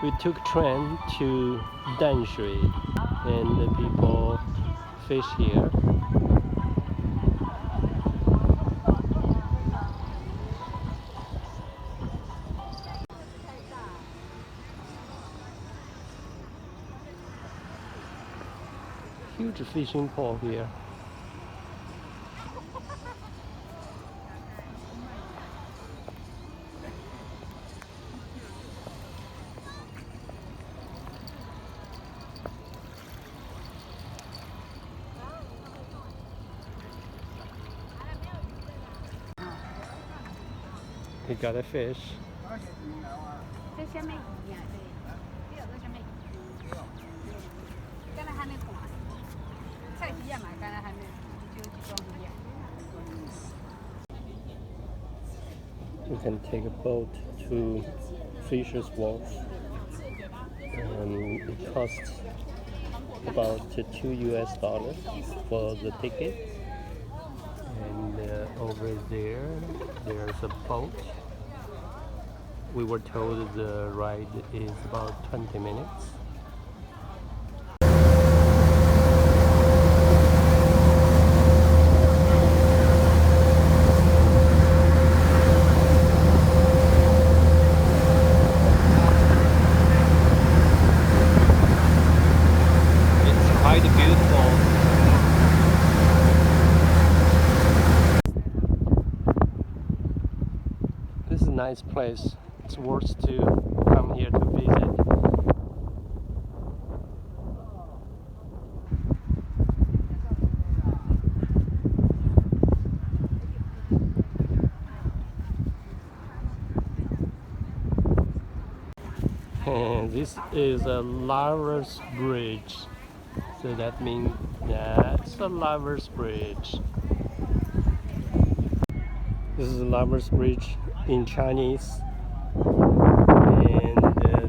We took train to Danshui, and the people fish here. Huge fishing pole here. He got a fish. 这什么鱼呀？这个什么鱼？刚才还没挂，菜皮呀嘛，刚才还没就装鱼。You can take a boat to Fisher's Wharf. It costs about $2 for the ticket. And over there, there's a boat. We were told the ride is about 20 minutes. It's quite beautiful. This is a nice place. It's worth to come here to visit. And this is a lover's bridge. So that means that's a lover's bridge. This is a lover's bridge in Chinese. And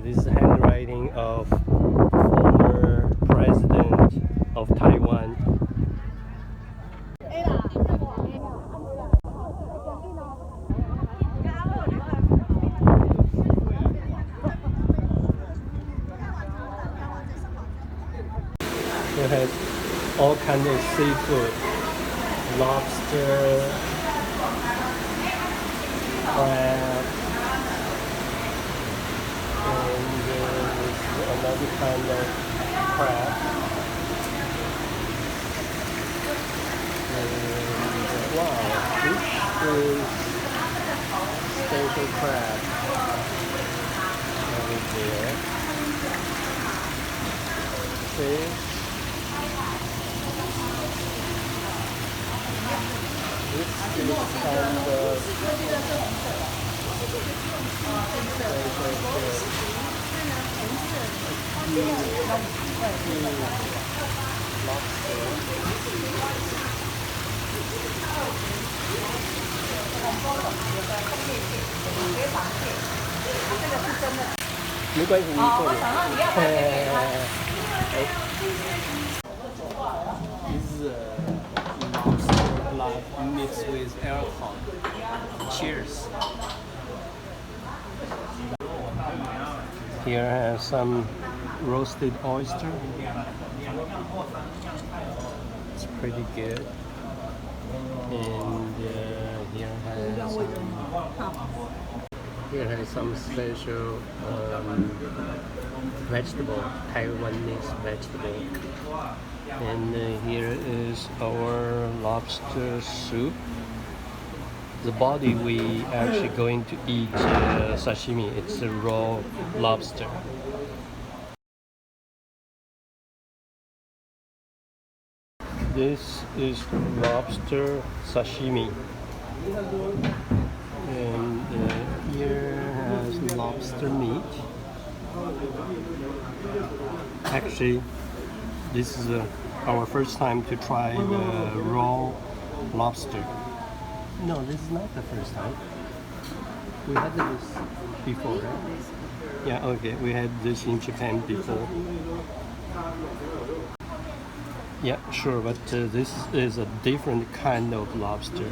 this is handwriting of former president of Taiwan. It has all kinds of seafood, lobster, crab, and another kind of crab. And wow, this is special crab over there. Fish. This is kind of没关系，你坐。This is lobster blood mixed with alcohol. Cheers. Here I have some roasted oyster. It's pretty good. And here has some special vegetable, Taiwanese vegetable. And here is our lobster soup. The body we actually going to eat sashimi. It's a raw lobster. This is lobster sashimi. And here has lobster meat. Actually, this is our first time to try the raw lobster. No, this is not the first time. We had this before, right? Yeah, okay, we had this in Japan before. Yeah, sure, but this is a different kind of lobster.